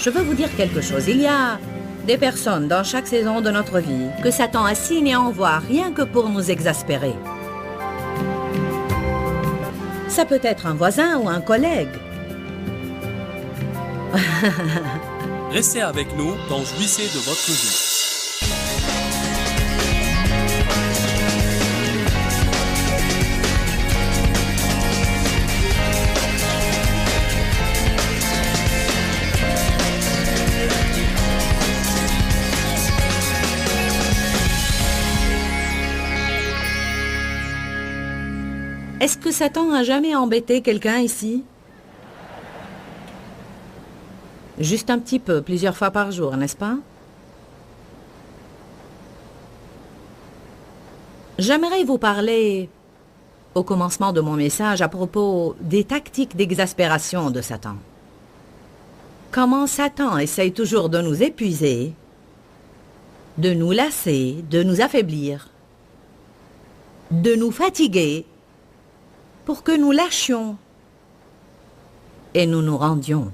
je veux vous dire quelque chose. Il y a des personnes dans chaque saison de notre vie que Satan assigne et envoie rien que pour nous exaspérer. Ça peut être un voisin ou un collègue. Restez avec nous dans Jouissez de votre vie. Est-ce que Satan a jamais embêté quelqu'un ici? Juste un petit peu, plusieurs fois par jour, n'est-ce pas? J'aimerais vous parler, au commencement de mon message, à propos des tactiques d'exaspération de Satan. Comment Satan essaye toujours de nous épuiser, de nous lasser, de nous affaiblir, de nous fatiguer, pour que nous lâchions et nous nous rendions.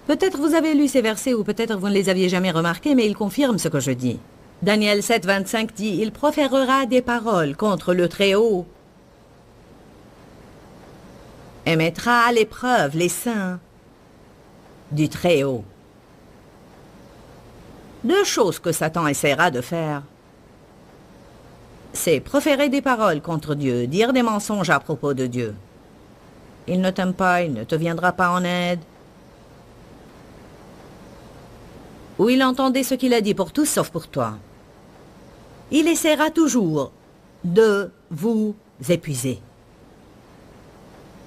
Peut-être vous avez lu ces versets ou peut-être vous ne les aviez jamais remarqués, mais ils confirment ce que je dis. Daniel 7, 25 dit « Il proférera des paroles contre le Très-Haut et mettra à l'épreuve les saints du Très-Haut. » Deux choses que Satan essaiera de faire. C'est proférer des paroles contre Dieu, dire des mensonges à propos de Dieu. Il ne t'aime pas, il ne te viendra pas en aide. Ou il entendait ce qu'il a dit pour tous sauf pour toi. Il essaiera toujours de vous épuiser.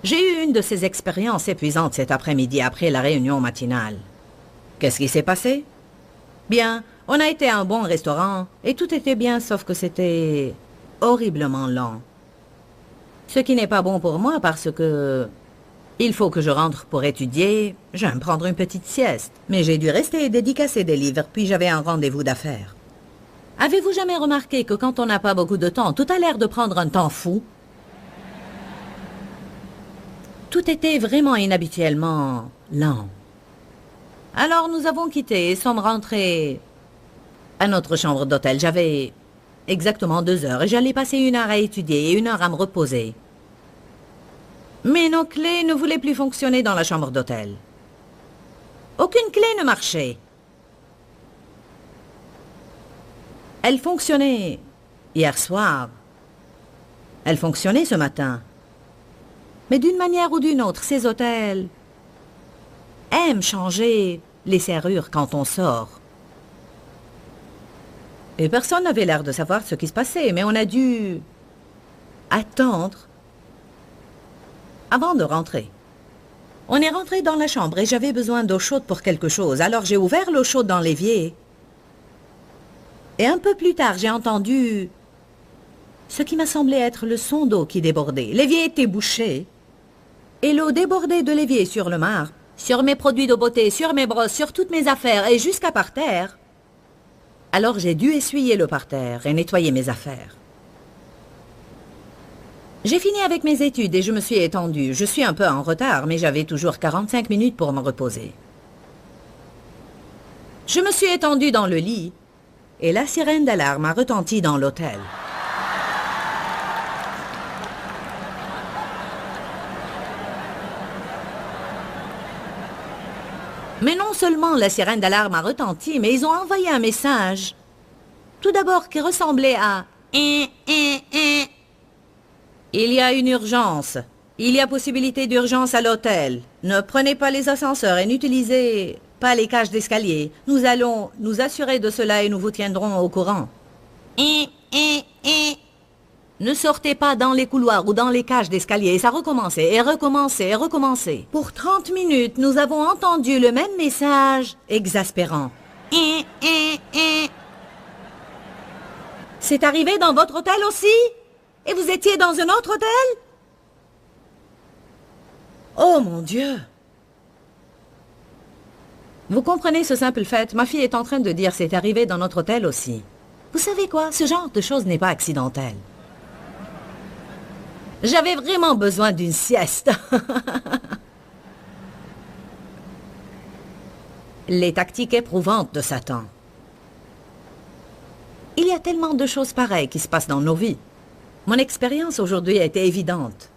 J'ai eu une de ces expériences épuisantes cet après-midi après la réunion matinale. Qu'est-ce qui s'est passé? Bien, on a été à un bon restaurant et tout était bien sauf que c'était horriblement lent. Ce qui n'est pas bon pour moi parce que il faut que je rentre pour étudier, j'aime prendre une petite sieste. Mais j'ai dû rester et dédicacer des livres, puis j'avais un rendez-vous d'affaires. Avez-vous jamais remarqué que quand on n'a pas beaucoup de temps, tout a l'air de prendre un temps fou? Tout était vraiment inhabituellement lent. Alors nous avons quitté et sommes rentrés à notre chambre d'hôtel. J'avais exactement 2 heures et j'allais passer 1 heure à étudier et 1 heure à me reposer. Mais nos clés ne voulaient plus fonctionner dans la chambre d'hôtel. Aucune clé ne marchait. Elle fonctionnait hier soir. Elle fonctionnait ce matin. Mais d'une manière ou d'une autre, ces hôtels aiment changer les serrures quand on sort. Et personne n'avait l'air de savoir ce qui se passait, mais on a dû attendre avant de rentrer. On est rentré dans la chambre et j'avais besoin d'eau chaude pour quelque chose, alors j'ai ouvert l'eau chaude dans l'évier. Et un peu plus tard, j'ai entendu ce qui m'a semblé être le son d'eau qui débordait. L'évier était bouché et l'eau débordait de l'évier sur le marbre, sur mes produits de beauté, sur mes brosses, sur toutes mes affaires et jusqu'à par terre. Alors j'ai dû essuyer le parterre et nettoyer mes affaires. J'ai fini avec mes études et je me suis étendue. Je suis un peu en retard, mais j'avais toujours 45 minutes pour me reposer. Je me suis étendue dans le lit et la sirène d'alarme a retenti dans l'hôtel. Mais non seulement la sirène d'alarme a retenti, mais ils ont envoyé un message. Tout d'abord qui ressemblait à « Il y a une urgence. Il y a possibilité d'urgence à l'hôtel. Ne prenez pas les ascenseurs et n'utilisez pas les cages d'escalier. Nous allons nous assurer de cela et nous vous tiendrons au courant. Ne sortez pas dans les couloirs ou dans les cages d'escalier. Ça recommençait et recommençait et recommençait. Pour 30 minutes, nous avons entendu le même message exaspérant. C'est arrivé dans votre hôtel aussi? Et vous étiez dans un autre hôtel? Oh mon Dieu! Vous comprenez ce simple fait? Ma fille est en train de dire c'est arrivé dans notre hôtel aussi. Vous savez quoi? Ce genre de choses n'est pas accidentel. J'avais vraiment besoin d'une sieste. les tactiques éprouvantes de Satan. Il y a tellement de choses pareilles qui se passent dans nos vies. Mon expérience aujourd'hui a été évidente.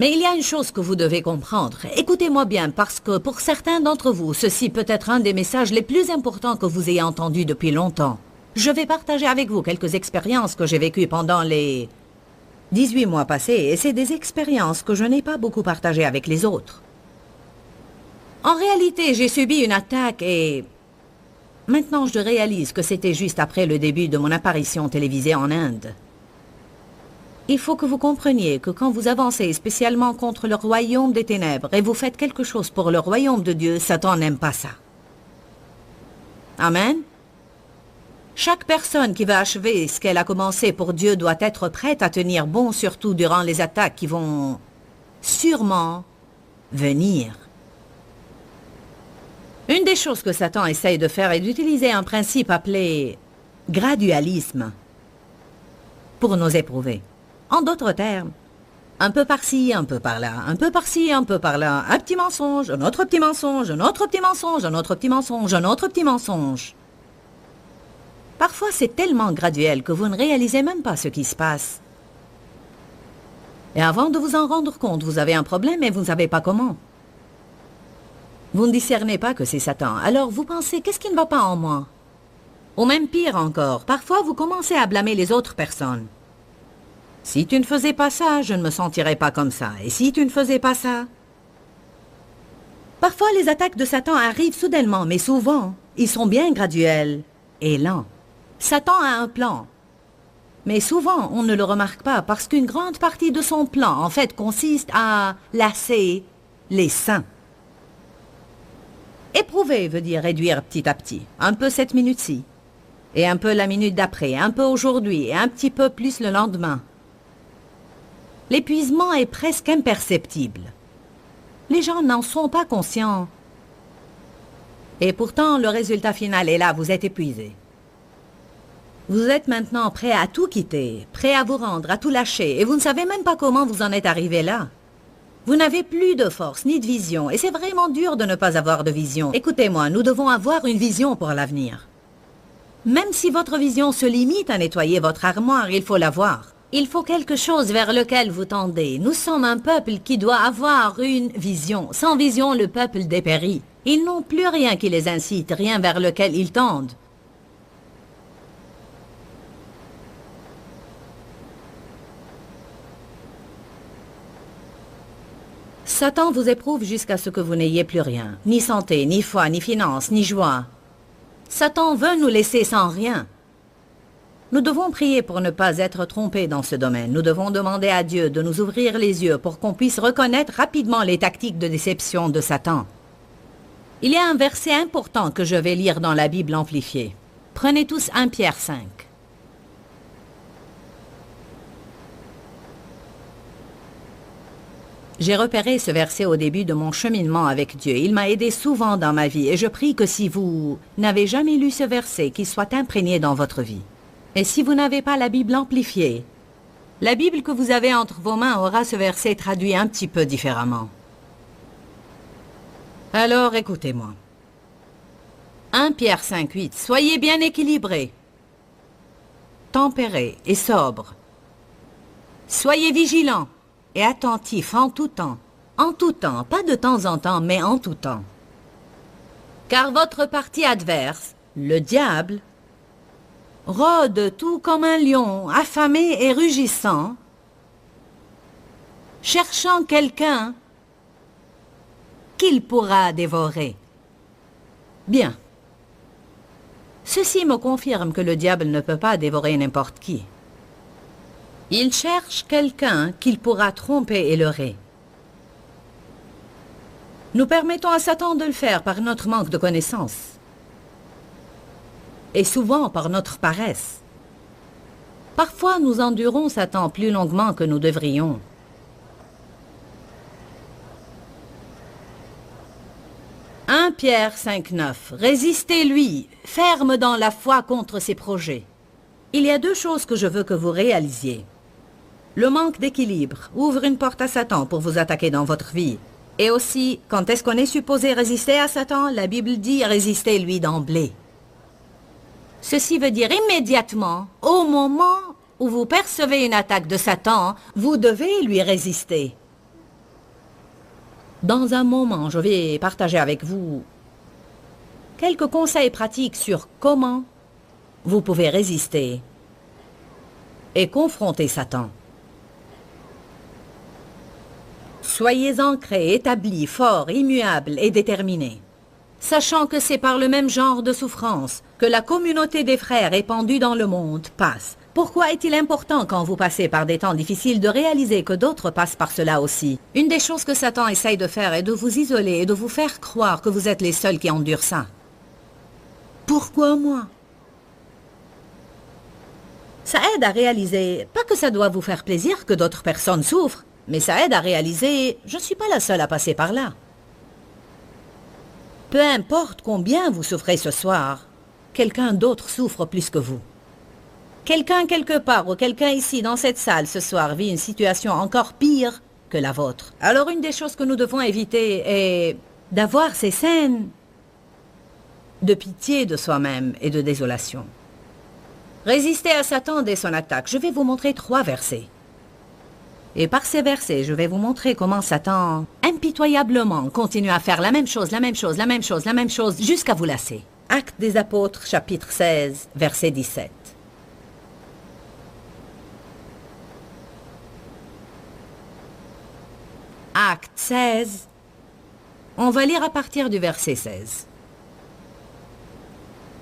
Mais il y a une chose que vous devez comprendre. Écoutez-moi bien, parce que pour certains d'entre vous, ceci peut être un des messages les plus importants que vous ayez entendus depuis longtemps. Je vais partager avec vous quelques expériences que j'ai vécues pendant les 18 mois passés, et c'est des expériences que je n'ai pas beaucoup partagées avec les autres. En réalité, j'ai subi une attaque et... Maintenant, je réalise que c'était juste après le début de mon apparition télévisée en Inde. Il faut que vous compreniez que quand vous avancez spécialement contre le royaume des ténèbres et vous faites quelque chose pour le royaume de Dieu, Satan n'aime pas ça. Amen. Chaque personne qui va achever ce qu'elle a commencé pour Dieu doit être prête à tenir bon, surtout durant les attaques qui vont sûrement venir. Une des choses que Satan essaye de faire est d'utiliser un principe appelé gradualisme pour nous éprouver. En d'autres termes, un peu par-ci, un peu par-là, un peu par-ci, un peu par-là, un petit mensonge, un autre petit mensonge, un autre petit mensonge, un autre petit mensonge, un autre petit mensonge. Parfois, c'est tellement graduel que vous ne réalisez même pas ce qui se passe. Et avant de vous en rendre compte, vous avez un problème et vous ne savez pas comment. Vous ne discernez pas que c'est Satan. Alors vous pensez, qu'est-ce qui ne va pas en moi? Ou même pire encore, parfois vous commencez à blâmer les autres personnes. Si tu ne faisais pas ça, je ne me sentirais pas comme ça. Et si tu ne faisais pas ça? Parfois, les attaques de Satan arrivent soudainement, mais souvent, ils sont bien graduels et lents. Satan a un plan. Mais souvent, on ne le remarque pas parce qu'une grande partie de son plan, en fait, consiste à lasser les saints. Éprouver veut dire réduire petit à petit, un peu cette minute-ci, et un peu la minute d'après, un peu aujourd'hui, et un petit peu plus le lendemain. L'épuisement est presque imperceptible. Les gens n'en sont pas conscients. Et pourtant, le résultat final est là, vous êtes épuisé. Vous êtes maintenant prêt à tout quitter, prêt à vous rendre, à tout lâcher, et vous ne savez même pas comment vous en êtes arrivé là. Vous n'avez plus de force ni de vision, et c'est vraiment dur de ne pas avoir de vision. Écoutez-moi, nous devons avoir une vision pour l'avenir. Même si votre vision se limite à nettoyer votre armoire, il faut l'avoir. Il faut quelque chose vers lequel vous tendez. Nous sommes un peuple qui doit avoir une vision. Sans vision, le peuple dépérit. Ils n'ont plus rien qui les incite, rien vers lequel ils tendent. Satan vous éprouve jusqu'à ce que vous n'ayez plus rien. Ni santé, ni foi, ni finance, ni joie. Satan veut nous laisser sans rien. Nous devons prier pour ne pas être trompés dans ce domaine. Nous devons demander à Dieu de nous ouvrir les yeux pour qu'on puisse reconnaître rapidement les tactiques de déception de Satan. Il y a un verset important que je vais lire dans la Bible amplifiée. Prenez tous 1 Pierre 5. J'ai repéré ce verset au début de mon cheminement avec Dieu. Il m'a aidé souvent dans ma vie et je prie que si vous n'avez jamais lu ce verset, qu'il soit imprégné dans votre vie. Et si vous n'avez pas la Bible amplifiée, la Bible que vous avez entre vos mains aura ce verset traduit un petit peu différemment. Alors écoutez-moi. 1 Pierre 5,8. Soyez bien équilibrés, tempérés et sobres. Soyez vigilants et attentifs en tout temps. En tout temps, pas de temps en temps, mais en tout temps. Car votre parti adverse, le diable, rôde tout comme un lion, affamé et rugissant, cherchant quelqu'un qu'il pourra dévorer. Bien. Ceci me confirme que le diable ne peut pas dévorer n'importe qui. Il cherche quelqu'un qu'il pourra tromper et leurrer. Nous permettons à Satan de le faire par notre manque de connaissances. Et souvent par notre paresse. Parfois, nous endurons Satan plus longuement que nous devrions. « 1 Pierre 5,9 Résistez-lui, ferme dans la foi contre ses projets. » Il y a deux choses que je veux que vous réalisiez. Le manque d'équilibre ouvre une porte à Satan pour vous attaquer dans votre vie. Et aussi, quand est-ce qu'on est supposé résister à Satan? La Bible dit résistez-lui d'emblée. Ceci veut dire immédiatement, au moment où vous percevez une attaque de Satan, vous devez lui résister. Dans un moment, je vais partager avec vous quelques conseils pratiques sur comment vous pouvez résister et confronter Satan. Soyez ancrés, établis, forts, immuables et déterminés, sachant que c'est par le même genre de souffrance que la communauté des frères répandue dans le monde passe. Pourquoi est-il important quand vous passez par des temps difficiles de réaliser que d'autres passent par cela aussi? Une des choses que Satan essaye de faire est de vous isoler et de vous faire croire que vous êtes les seuls qui endurent ça. Pourquoi moi? Ça aide à réaliser, pas que ça doit vous faire plaisir que d'autres personnes souffrent, mais ça aide à réaliser, je ne suis pas la seule à passer par là. Peu importe combien vous souffrez ce soir, quelqu'un d'autre souffre plus que vous. Quelqu'un quelque part ou quelqu'un ici dans cette salle ce soir vit une situation encore pire que la vôtre. Alors une des choses que nous devons éviter est d'avoir ces scènes de pitié de soi-même et de désolation. Résistez à Satan dès son attaque. Je vais vous montrer 3 versets. Et par ces versets, je vais vous montrer comment Satan, impitoyablement, continue à faire la même chose, la même chose, la même chose, la même chose, jusqu'à vous lasser. Actes des Apôtres, chapitre 16, verset 17. Acte 16, on va lire à partir du verset 16.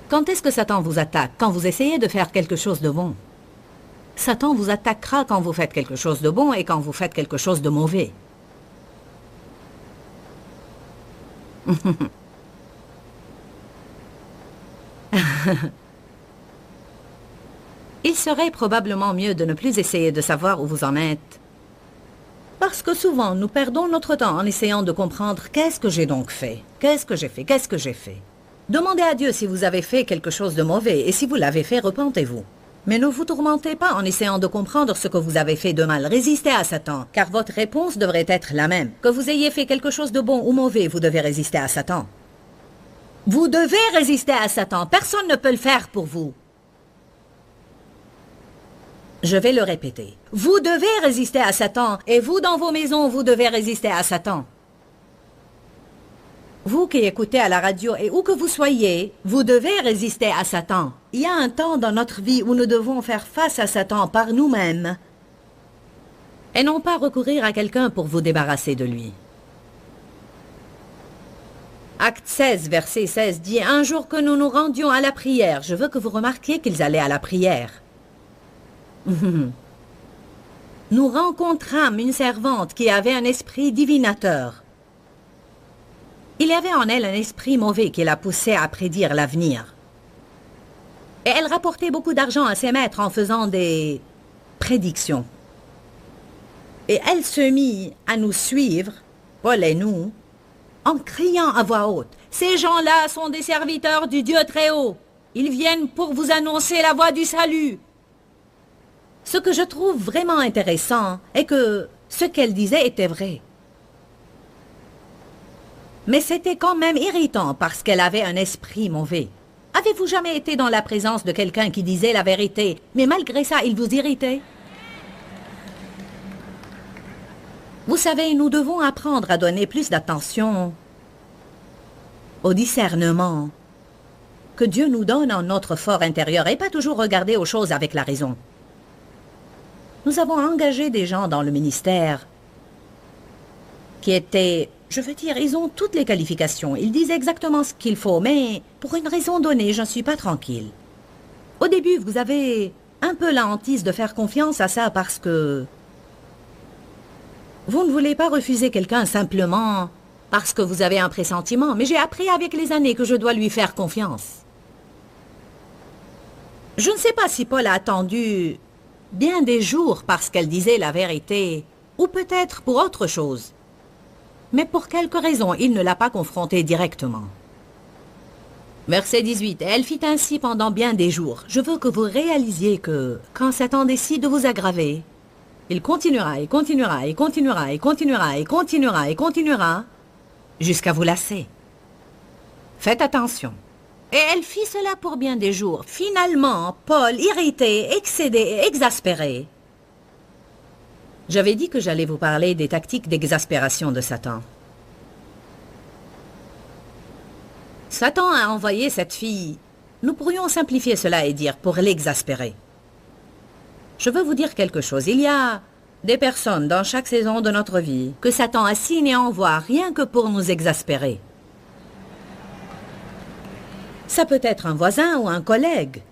Quand est-ce que Satan vous attaque? Quand vous essayez de faire quelque chose de bon. Satan vous attaquera quand vous faites quelque chose de bon et quand vous faites quelque chose de mauvais. Il serait probablement mieux de ne plus essayer de savoir où vous en êtes. Parce que souvent, nous perdons notre temps en essayant de comprendre qu'est-ce que j'ai donc fait. Qu'est-ce que j'ai fait? Qu'est-ce que j'ai fait? Demandez à Dieu si vous avez fait quelque chose de mauvais et si vous l'avez fait, repentez-vous. Mais ne vous tourmentez pas en essayant de comprendre ce que vous avez fait de mal. Résistez à Satan, car votre réponse devrait être la même. Que vous ayez fait quelque chose de bon ou mauvais, vous devez résister à Satan. Vous devez résister à Satan. Personne ne peut le faire pour vous. Je vais le répéter. Vous devez résister à Satan, et vous dans vos maisons, vous devez résister à Satan. Vous qui écoutez à la radio et où que vous soyez, vous devez résister à Satan. Il y a un temps dans notre vie où nous devons faire face à Satan par nous-mêmes et non pas recourir à quelqu'un pour vous débarrasser de lui. Acte 16, verset 16 dit « Un jour que nous nous rendions à la prière », je veux que vous remarquiez qu'ils allaient à la prière. Nous rencontrâmes une servante qui avait un esprit divinateur. Il y avait en elle un esprit mauvais qui la poussait à prédire l'avenir. Et elle rapportait beaucoup d'argent à ses maîtres en faisant des prédictions. Et elle se mit à nous suivre, Paul et nous, en criant à voix haute. « Ces gens-là sont des serviteurs du Dieu très haut. Ils viennent pour vous annoncer la voie du salut. » Ce que je trouve vraiment intéressant est que ce qu'elle disait était vrai. Mais c'était quand même irritant parce qu'elle avait un esprit mauvais. Avez-vous jamais été dans la présence de quelqu'un qui disait la vérité, mais malgré ça, il vous irritait? Vous savez, nous devons apprendre à donner plus d'attention au discernement que Dieu nous donne en notre fort intérieur et pas toujours regarder aux choses avec la raison. Nous avons engagé des gens dans le ministère qui étaient, je veux dire, ils ont toutes les qualifications. Ils disent exactement ce qu'il faut, mais pour une raison donnée, je ne suis pas tranquille. Au début, vous avez un peu la hantise de faire confiance à ça parce que vous ne voulez pas refuser quelqu'un simplement parce que vous avez un pressentiment. Mais j'ai appris avec les années que je dois lui faire confiance. Je ne sais pas si Paul a attendu bien des jours parce qu'elle disait la vérité, ou peut-être pour autre chose. Mais pour quelque raison, il ne l'a pas confrontée directement. Verset 18. « Elle fit ainsi pendant bien des jours. » Je veux que vous réalisiez que, quand Satan décide de vous aggraver, Il continuera et continuera et continuera et continuera et continuera et continuera jusqu'à vous lasser. Faites attention. Et elle fit cela pour bien des jours. Finalement, Paul, irrité, excédé et exaspéré. J'avais dit que j'allais vous parler des tactiques d'exaspération de Satan. Satan a envoyé cette fille. Nous pourrions simplifier cela et dire pour l'exaspérer. Je veux vous dire quelque chose. Il y a des personnes dans chaque saison de notre vie que Satan assigne et envoie rien que pour nous exaspérer. Ça peut être un voisin ou un collègue.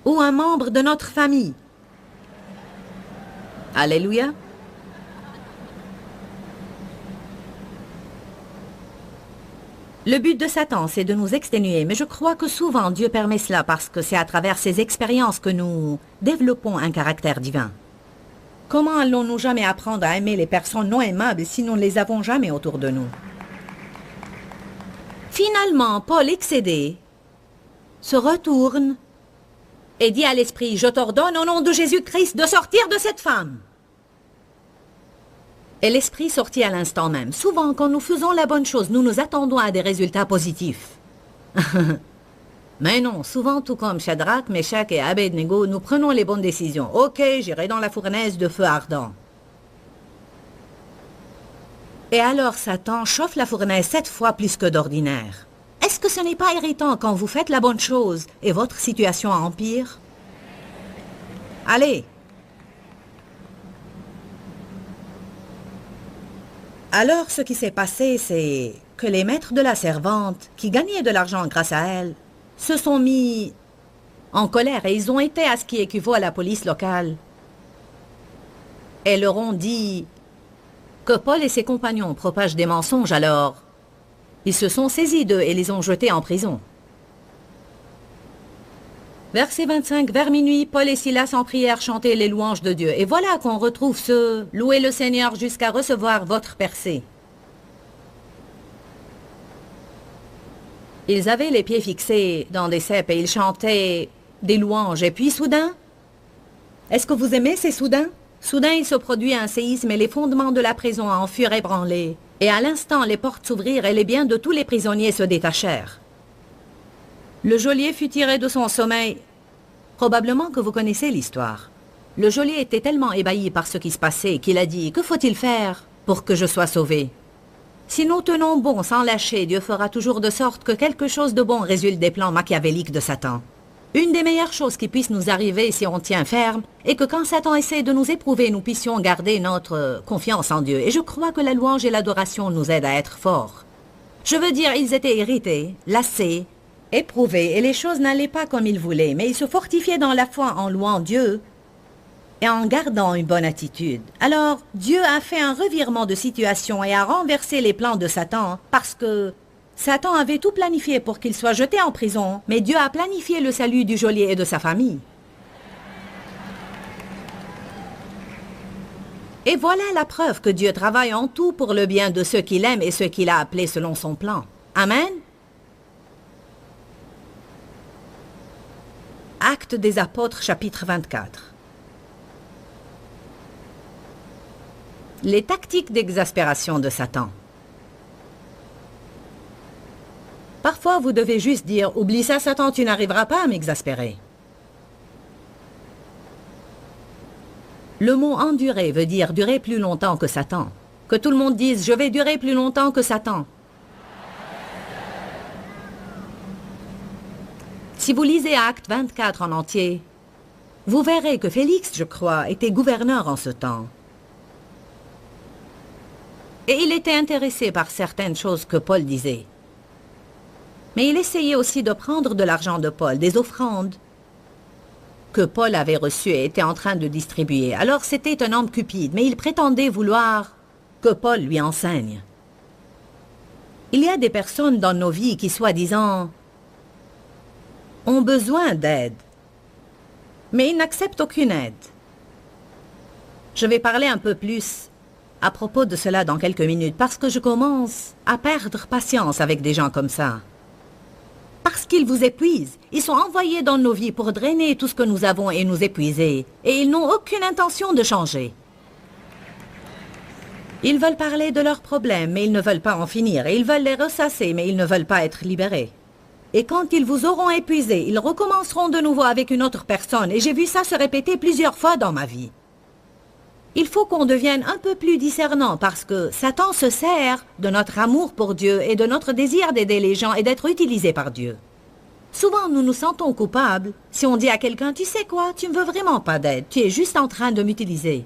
Ou un membre de notre famille. Alléluia. Le but de Satan, c'est de nous exténuer, mais je crois que souvent Dieu permet cela parce que c'est à travers ces expériences que nous développons un caractère divin. Comment allons-nous jamais apprendre à aimer les personnes non aimables si nous ne les avons jamais autour de nous? Finalement, Paul, excédé, se retourne et dit à l'esprit, « Je t'ordonne au nom de Jésus-Christ de sortir de cette femme. » Et l'esprit sortit à l'instant même. Souvent, quand nous faisons la bonne chose, nous nous attendons à des résultats positifs. Mais non, souvent, tout comme Shadrach, Meshach et Abednego, nous prenons les bonnes décisions. « Ok, j'irai dans la fournaise de feu ardent. » Et alors Satan chauffe la fournaise 7 fois plus que d'ordinaire. Est-ce que ce n'est pas irritant quand vous faites la bonne chose et votre situation empire? Allez! Alors ce qui s'est passé, c'est que les maîtres de la servante, qui gagnaient de l'argent grâce à elle, se sont mis en colère et ils ont été à ce qui équivaut à la police locale. Et leur ont dit que Paul et ses compagnons propagent des mensonges, alors ils se sont saisis d'eux et les ont jetés en prison. Verset 25, vers minuit, Paul et Silas en prière chantaient les louanges de Dieu. Et voilà qu'on retrouve ce « Louez le Seigneur jusqu'à recevoir votre percée ». Ils avaient les pieds fixés dans des cèpes et ils chantaient des louanges. Et puis soudain, est-ce que vous aimez ces soudains? Soudain, il se produit un séisme et les fondements de la prison en furent ébranlés. Et à l'instant, les portes s'ouvrirent et les biens de tous les prisonniers se détachèrent. Le geôlier fut tiré de son sommeil. Probablement que vous connaissez l'histoire. Le geôlier était tellement ébahi par ce qui se passait qu'il a dit « Que faut-il faire pour que je sois sauvé ?» Si nous tenons bon sans lâcher, Dieu fera toujours de sorte que quelque chose de bon résulte des plans machiavéliques de Satan. Une des meilleures choses qui puissent nous arriver si on tient ferme est que quand Satan essaie de nous éprouver, nous puissions garder notre confiance en Dieu. Et je crois que la louange et l'adoration nous aident à être forts. Je veux dire, ils étaient irrités, lassés, éprouvés, et les choses n'allaient pas comme ils voulaient, mais ils se fortifiaient dans la foi en louant Dieu et en gardant une bonne attitude. Alors, Dieu a fait un revirement de situation et a renversé les plans de Satan parce que Satan avait tout planifié pour qu'il soit jeté en prison, mais Dieu a planifié le salut du geôlier et de sa famille. Et voilà la preuve que Dieu travaille en tout pour le bien de ceux qu'il aime et ceux qu'il a appelés selon son plan. Amen. Actes des Apôtres, chapitre 24. Les tactiques d'exaspération de Satan. Parfois, vous devez juste dire « Oublie ça, Satan, tu n'arriveras pas à m'exaspérer. » Le mot « endurer » veut dire durer plus longtemps que Satan. Que tout le monde dise « Je vais durer plus longtemps que Satan. » Si vous lisez Acte 24 en entier, vous verrez que Félix, je crois, était gouverneur en ce temps. Et il était intéressé par certaines choses que Paul disait. Mais il essayait aussi de prendre de l'argent de Paul, des offrandes que Paul avait reçues et était en train de distribuer. Alors c'était un homme cupide, mais il prétendait vouloir que Paul lui enseigne. Il y a des personnes dans nos vies qui, soi-disant, ont besoin d'aide, mais ils n'acceptent aucune aide. Je vais parler un peu plus à propos de cela dans quelques minutes, parce que je commence à perdre patience avec des gens comme ça. Parce qu'ils vous épuisent. Ils sont envoyés dans nos vies pour drainer tout ce que nous avons et nous épuiser. Et ils n'ont aucune intention de changer. Ils veulent parler de leurs problèmes, mais ils ne veulent pas en finir. Et ils veulent les ressasser, mais ils ne veulent pas être libérés. Et quand ils vous auront épuisé, ils recommenceront de nouveau avec une autre personne. Et j'ai vu ça se répéter plusieurs fois dans ma vie. Il faut qu'on devienne un peu plus discernant parce que Satan se sert de notre amour pour Dieu et de notre désir d'aider les gens et d'être utilisé par Dieu. Souvent, nous nous sentons coupables si on dit à quelqu'un « Tu sais quoi, tu ne veux vraiment pas d'aide, tu es juste en train de m'utiliser. »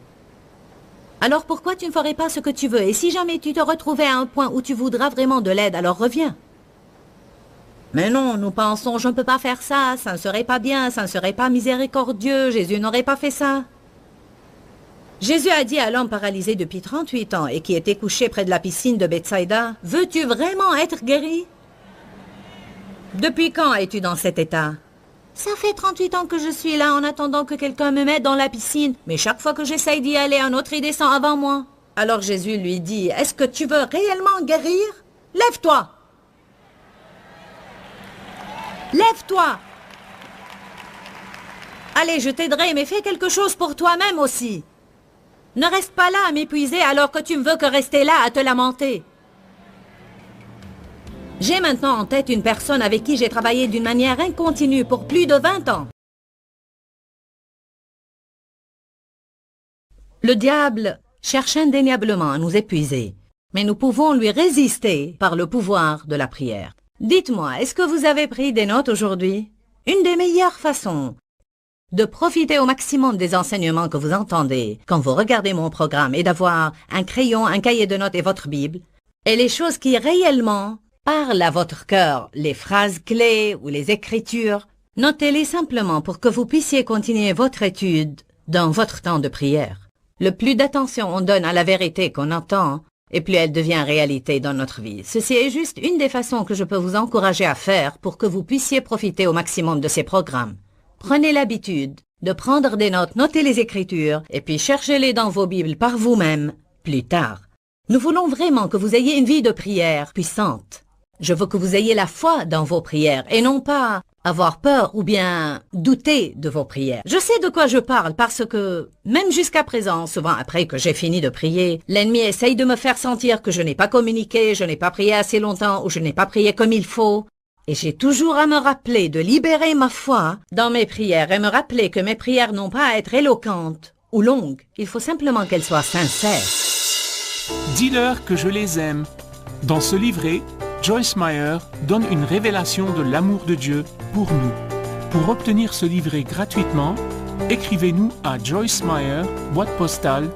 Alors pourquoi tu ne ferais pas ce que tu veux? Et si jamais tu te retrouvais à un point où tu voudras vraiment de l'aide, alors reviens. Mais non, nous pensons « Je ne peux pas faire ça, ça ne serait pas bien, ça ne serait pas miséricordieux, Jésus n'aurait pas fait ça. » Jésus a dit à l'homme paralysé depuis 38 ans et qui était couché près de la piscine de Bethsaïda, « Veux-tu vraiment être guéri? » Depuis quand es-tu dans cet état? Ça fait 38 ans que je suis là en attendant que quelqu'un me mette dans la piscine, mais chaque fois que j'essaye d'y aller, un autre y descend avant moi. Alors Jésus lui dit, « Est-ce que tu veux réellement guérir? Lève-toi! Lève-toi! Allez, je t'aiderai, mais fais quelque chose pour toi-même aussi. Ne reste pas là à m'épuiser alors que tu ne veux que rester là à te lamenter. » J'ai maintenant en tête une personne avec qui j'ai travaillé d'une manière incontinue pour plus de 20 ans. Le diable cherche indéniablement à nous épuiser, mais nous pouvons lui résister par le pouvoir de la prière. Dites-moi, est-ce que vous avez pris des notes aujourd'hui? Une des meilleures façons de profiter au maximum des enseignements que vous entendez quand vous regardez mon programme est d'avoir un crayon, un cahier de notes et votre Bible, et les choses qui réellement parlent à votre cœur, les phrases clés ou les écritures, notez-les simplement pour que vous puissiez continuer votre étude dans votre temps de prière. Le plus d'attention on donne à la vérité qu'on entend, et plus elle devient réalité dans notre vie. Ceci est juste une des façons que je peux vous encourager à faire pour que vous puissiez profiter au maximum de ces programmes. Prenez l'habitude de prendre des notes, notez les écritures, et puis cherchez-les dans vos Bibles par vous-même plus tard. Nous voulons vraiment que vous ayez une vie de prière puissante. Je veux que vous ayez la foi dans vos prières et non pas avoir peur ou bien douter de vos prières. Je sais de quoi je parle parce que, même jusqu'à présent, souvent après que j'ai fini de prier, l'ennemi essaye de me faire sentir que je n'ai pas communiqué, je n'ai pas prié assez longtemps ou je n'ai pas prié comme il faut. Et j'ai toujours à me rappeler de libérer ma foi dans mes prières et me rappeler que mes prières n'ont pas à être éloquentes ou longues. Il faut simplement qu'elles soient sincères. Dis-leur que je les aime. Dans ce livret, Joyce Meyer donne une révélation de l'amour de Dieu pour nous. Pour obtenir ce livret gratuitement, écrivez-nous à Joyce Meyer, boîte postale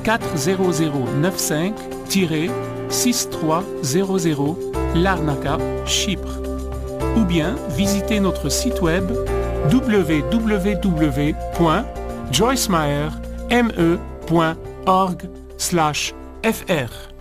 40095-6300, Larnaca, Chypre. Ou bien visitez notre site web www.joycemeyer.org/fr.